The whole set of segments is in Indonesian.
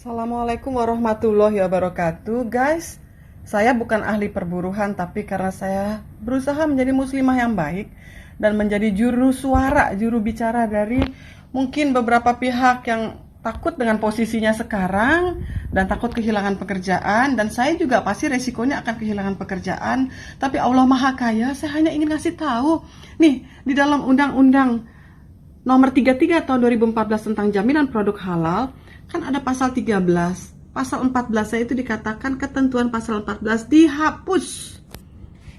Assalamualaikum warahmatullahi wabarakatuh. Guys, saya bukan ahli perburuhan, tapi karena saya berusaha menjadi muslimah yang baik dan menjadi juru suara, juru bicara dari mungkin beberapa pihak yang takut dengan posisinya sekarang dan takut kehilangan pekerjaan, dan saya juga pasti resikonya akan kehilangan pekerjaan. Tapi Allah Maha Kaya, saya hanya ingin ngasih tahu nih, di dalam Undang-Undang Nomor 33 tahun 2014 tentang jaminan produk halal, kan ada pasal 13. Pasal 14 itu dikatakan ketentuan pasal 14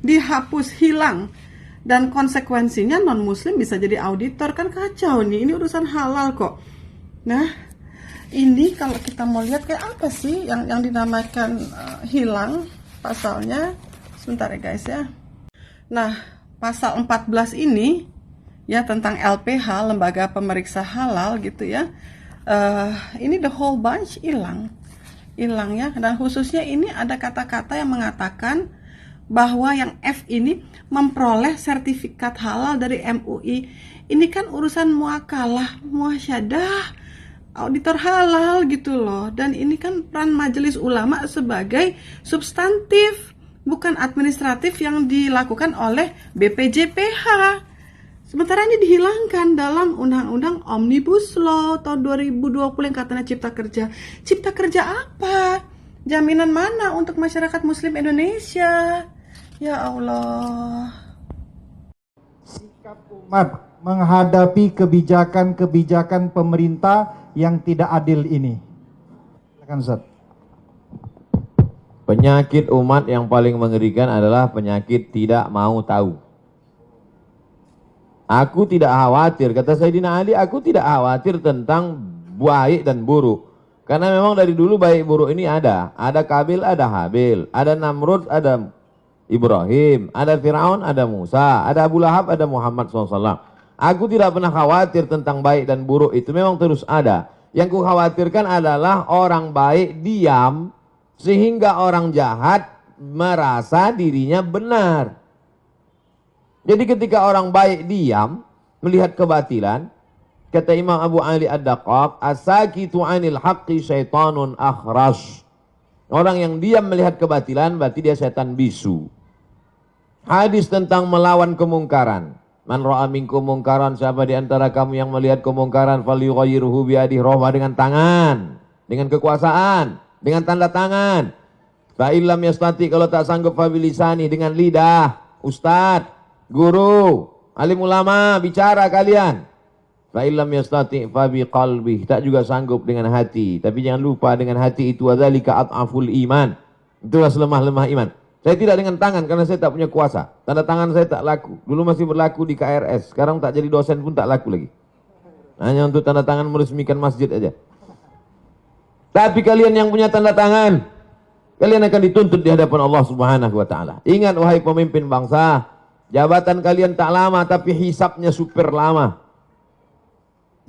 dihapus, hilang. Dan konsekuensinya non-muslim bisa jadi auditor, kan kacau nih, ini urusan halal kok. Nah, ini kalau kita mau lihat kayak apa sih yang dinamakan hilang pasalnya. Sebentar ya guys ya. Nah, pasal 14 ini ya tentang LPH, lembaga pemeriksa halal gitu ya. Ini the whole bunch hilang ya, dan khususnya ini ada kata-kata yang mengatakan bahwa yang F ini memperoleh sertifikat halal dari MUI. Ini kan urusan muakalah, muasyadah, auditor halal gitu loh, dan ini kan peran majelis ulama sebagai substantif, bukan administratif yang dilakukan oleh BPJPH. Sementara ini dihilangkan dalam Undang-Undang Omnibus Law tahun 2020 yang katanya cipta kerja. Cipta kerja apa? Jaminan mana untuk masyarakat muslim Indonesia? Ya Allah. Sikap umat menghadapi kebijakan-kebijakan pemerintah yang tidak adil ini. Silakan Ustaz. Penyakit umat yang paling mengerikan adalah penyakit tidak mau tahu. Aku tidak khawatir, kata Sayyidina Ali, aku tidak khawatir tentang baik dan buruk. Karena memang dari dulu baik buruk ini ada. Ada Kabil, ada Habil. Ada Namrud, ada Ibrahim. Ada Fir'aun, ada Musa. Ada Abu Lahab, ada Muhammad SAW. Aku tidak pernah khawatir tentang baik dan buruk, itu memang terus ada. Yang ku khawatirkan adalah orang baik diam, sehingga orang jahat merasa dirinya benar. Jadi ketika orang baik diam, melihat kebatilan, kata Imam Abu Ali Ad-Daqqaq, as-sakitu 'anil haqqi syaitanun akhras. Orang yang diam melihat kebatilan, berarti dia setan bisu. Hadis tentang melawan kemungkaran. Man ra'a minkum mungkaran, siapa di antara kamu yang melihat kemungkaran, falyughayyirhu biadihi, rohbah dengan tangan, dengan kekuasaan, dengan tanda tangan. Fa illam yastati, kalau tak sanggup, fa bilisani, dengan lidah. Ustadz, guru, alim ulama, bicara kalian. Fa illam yastati fa biqalbi, tak juga sanggup dengan hati. Tapi jangan lupa dengan hati itu adzalika at'aful iman. Itulah selemah-lemah iman. Saya tidak dengan tangan karena saya tak punya kuasa. Tanda tangan saya tak laku. Dulu masih berlaku di KRS, sekarang tak jadi dosen pun tak laku lagi. Hanya untuk tanda tangan meresmikan masjid aja. Tapi kalian yang punya tanda tangan, kalian akan dituntut di hadapan Allah Subhanahu wa taala. Ingat wahai pemimpin bangsa, jabatan kalian tak lama, tapi hisapnya super lama.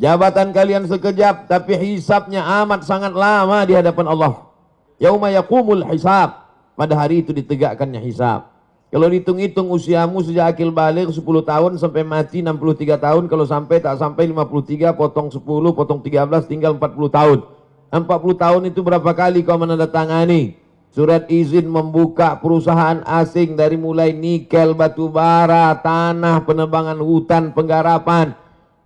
Jabatan kalian sekejap, tapi hisapnya amat sangat lama di hadapan Allah. Yauma yaqumul hisab, pada hari itu ditegakkannya hisab. Kalau dihitung-hitung usiamu sejak akil baligh 10 tahun sampai mati 63 tahun, kalau sampai tak sampai 53, potong 10, potong 13, tinggal 40 tahun. 40 tahun itu berapa kali kau menandatangani surat izin membuka perusahaan asing, dari mulai nikel, batu bara, tanah, penebangan hutan, penggarapan.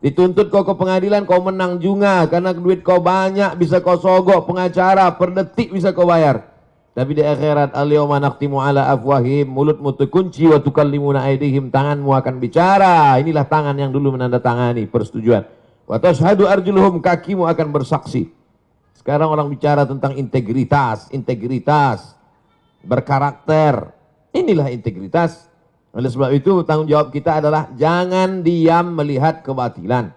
Dituntut kau ke pengadilan, kau menang juga karena duit kau banyak, bisa kau sogok pengacara, per detik bisa kau bayar. Tapi di akhirat, al-yawma nakhtimu ala afwahim, mulutmu terkunci, wa tukallimuna aydihim, tanganmu akan bicara. Inilah tangan yang dulu menandatangani persetujuan. Wa tashhadu arjuluhum, kakimu akan bersaksi. Sekarang orang bicara tentang integritas, berkarakter. Inilah integritas. Oleh sebab itu tanggung jawab kita adalah jangan diam melihat kebatilan.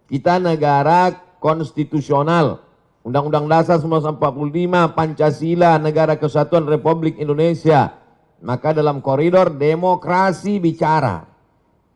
Kita negara konstitusional. Undang-Undang Dasar 1945, Pancasila, Negara Kesatuan Republik Indonesia. Maka dalam koridor demokrasi bicara.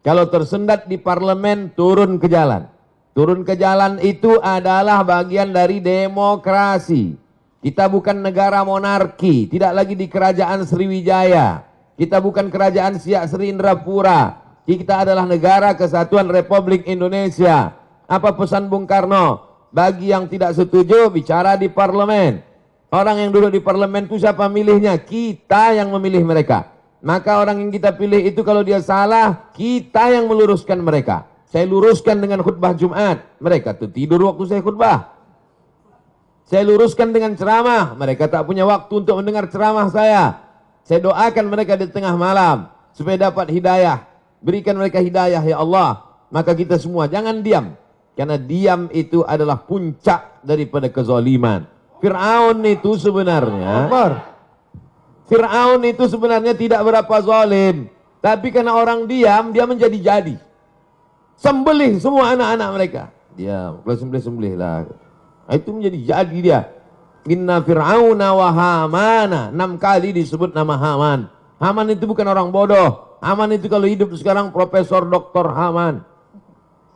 Kalau tersendat di parlemen, turun ke jalan. Turun ke jalan itu adalah bagian dari demokrasi. Kita bukan negara monarki, tidak lagi di kerajaan Sriwijaya. Kita bukan kerajaan Siak Sri Indrapura. Kita adalah negara kesatuan Republik Indonesia. Apa pesan Bung Karno? Bagi yang tidak setuju, bicara di parlemen. Orang yang duduk di parlemen itu siapa milihnya? Kita yang memilih mereka. Maka orang yang kita pilih itu kalau dia salah, kita yang meluruskan mereka. Saya luruskan dengan khutbah Jumat. Mereka tuh tidur waktu saya khutbah. Saya luruskan dengan ceramah. Mereka tak punya waktu untuk mendengar ceramah saya. Saya doakan mereka di tengah malam supaya dapat hidayah. Berikan mereka hidayah ya Allah. Maka kita semua jangan diam. Karena diam itu adalah puncak daripada kezaliman. Fir'aun itu sebenarnya tidak berapa zalim. Tapi karena orang diam, dia menjadi-jadi. Sembelih semua anak-anak mereka. Diam, kalau sembelih-sembelih lah. Itu menjadi jadi dia. Inna Fir'auna wa Hamana. 6 kali disebut nama Haman. Haman itu bukan orang bodoh. Haman itu kalau hidup sekarang Profesor Dr. Haman.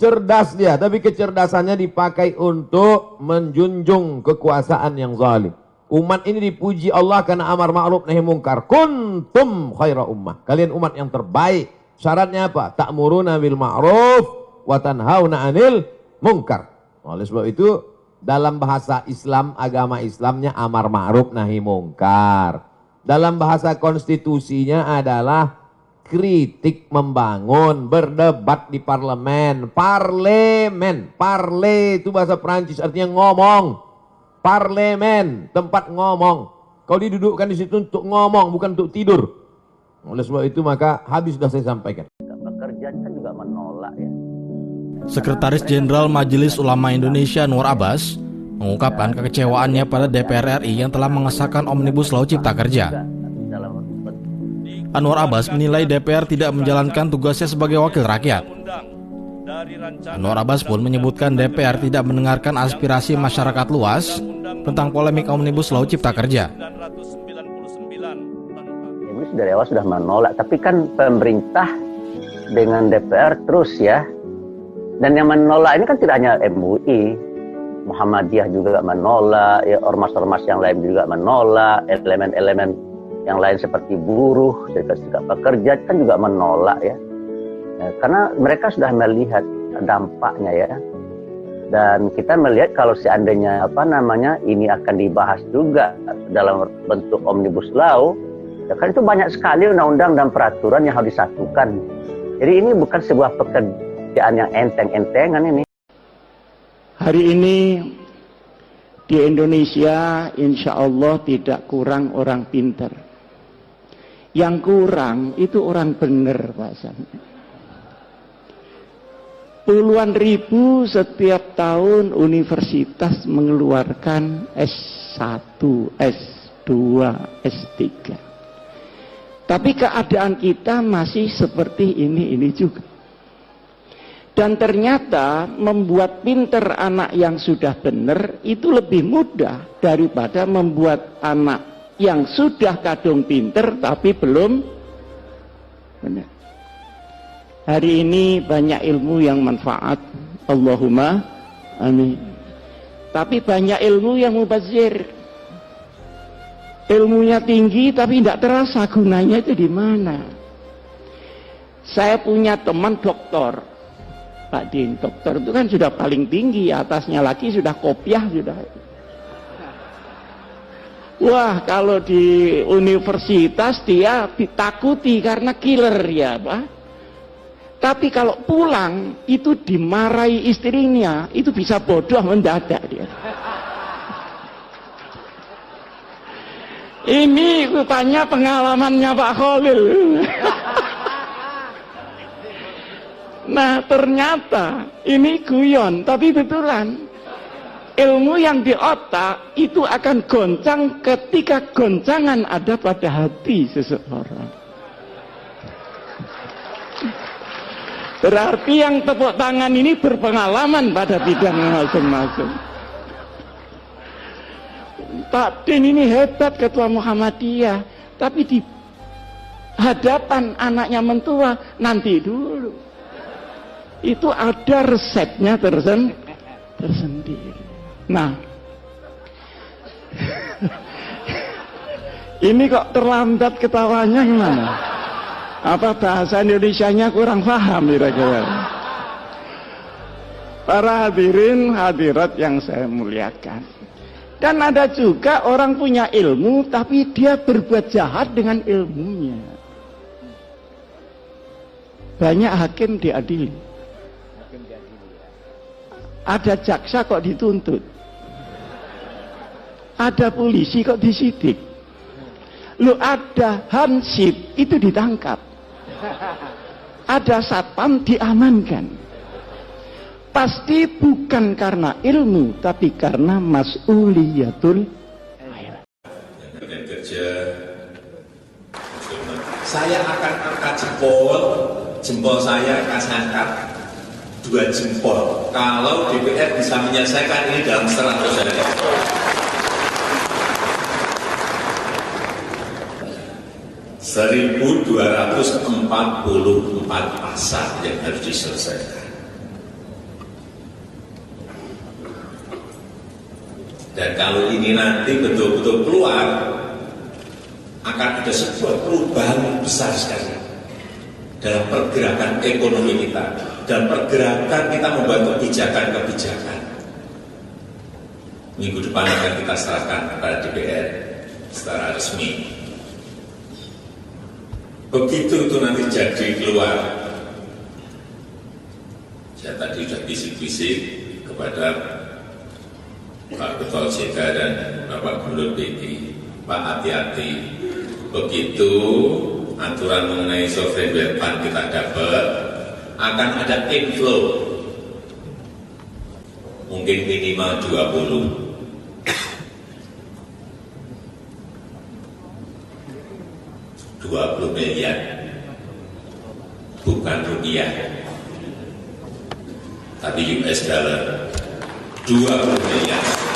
Cerdas dia, tapi kecerdasannya dipakai untuk menjunjung kekuasaan yang zalim. Umat ini dipuji Allah karena amar ma'ruf nahi mungkar. Kuntum khaira ummah. Kalian umat yang terbaik. Syaratnya apa? Ta'muruna bil ma'ruf wa tanhauna 'anil munkar. Oleh sebab itu dalam bahasa Islam, agama Islamnya amar ma'ruf nahi mungkar. Dalam bahasa konstitusinya adalah kritik membangun, berdebat di parlemen. Parlemen, parle itu bahasa Perancis artinya ngomong. Parlemen, tempat ngomong. Kau didudukkan di situ untuk ngomong, bukan untuk tidur. Oleh sebab itu maka habis sudah saya sampaikan. Pekerjaan kan juga menolak ya. Sekretaris Jenderal Majelis Ulama Indonesia Anwar Abbas mengungkapkan kekecewaannya pada DPR RI yang telah mengesahkan Omnibus Law Cipta Kerja. Anwar Abbas menilai DPR tidak menjalankan tugasnya sebagai wakil rakyat. Anwar Abbas pun menyebutkan DPR tidak mendengarkan aspirasi masyarakat luas tentang polemik Omnibus Law Cipta Kerja. MUI dari awal sudah menolak, tapi kan pemerintah dengan DPR terus ya. Dan yang menolak ini kan tidak hanya MUI, Muhammadiyah juga menolak, ya, ormas-ormas yang lain juga menolak, elemen-elemen yang lain seperti buruh, serikat pekerja kan juga menolak ya. Karena mereka sudah melihat dampaknya ya. Dan kita melihat kalau seandainya ini akan dibahas juga dalam bentuk Omnibus Law, ya kan itu banyak sekali undang-undang dan peraturan yang harus disatukan. Jadi ini bukan sebuah pekerjaan yang enteng-entengan ini. Hari ini di Indonesia insya Allah tidak kurang orang pintar. Yang kurang itu orang benar, Pak Sam. Puluhan ribu setiap tahun universitas mengeluarkan S1, S2, S3. Tapi keadaan kita masih seperti ini juga. Dan ternyata membuat pinter anak yang sudah benar itu lebih mudah daripada membuat anak yang sudah kadung pinter tapi belum benar. Hari ini banyak ilmu yang manfaat, Allahumma amin. Tapi banyak ilmu yang mubazir. Ilmunya tinggi tapi tidak terasa gunanya itu di mana. Saya punya teman doktor, Pak Din. Dokter itu kan sudah paling tinggi, atasnya lagi sudah kopiah sudah. Wah, kalau di universitas dia ditakuti karena killer ya, Pak. Tapi kalau pulang itu dimarahi istrinya, itu bisa bodoh mendadak dia. Ini rupanya pengalamannya Pak Khalil. Nah, ternyata ini guyon, tapi betulan. Ilmu yang di otak itu akan goncang ketika goncangan ada pada hati seseorang. Berarti yang tepuk tangan ini berpengalaman pada bidang masing-masing. Pak Din ini hebat ketua Muhammadiyah, tapi di hadapan anaknya mentua nanti dulu. Itu ada resepnya tersendiri. Nah, ini kok terlambat ketawanya gimana? Apa bahasa Indonesianya kurang paham kira-kira? Para hadirin hadirat yang saya muliakan. Dan ada juga orang punya ilmu tapi dia berbuat jahat dengan ilmunya. Banyak hakim diadili. Ada jaksa kok dituntut. Ada polisi kok disidik. Lu ada hansip itu ditangkap. Ada satpam diamankan. Pasti bukan karena ilmu, tapi karena mas'uliyatul ilm. Kerja, saya akan angkat jempol saya akan angkat 2 jempol. Kalau DPR bisa menyelesaikan ini dalam 100 hari. (1.244 pasal yang harus diselesaikan. Dan kalau ini nanti betul-betul keluar, akan ada sebuah perubahan besar sekali dalam pergerakan ekonomi kita, dan pergerakan kita membuat kebijakan-kebijakan. Minggu depan akan kita serahkan kepada DPR secara resmi. Begitu itu nanti jadi keluar, saya tadi sudah bisik-bisik kepada Pak Ketua OJK dan Bapak Gubernur BI, Pak hati-hati, begitu aturan mengenai sovereign wealth fund kita dapat, akan ada inflow, mungkin minimal 20 miliar, bukan rupiah, tapi US dollar, 20 miliar.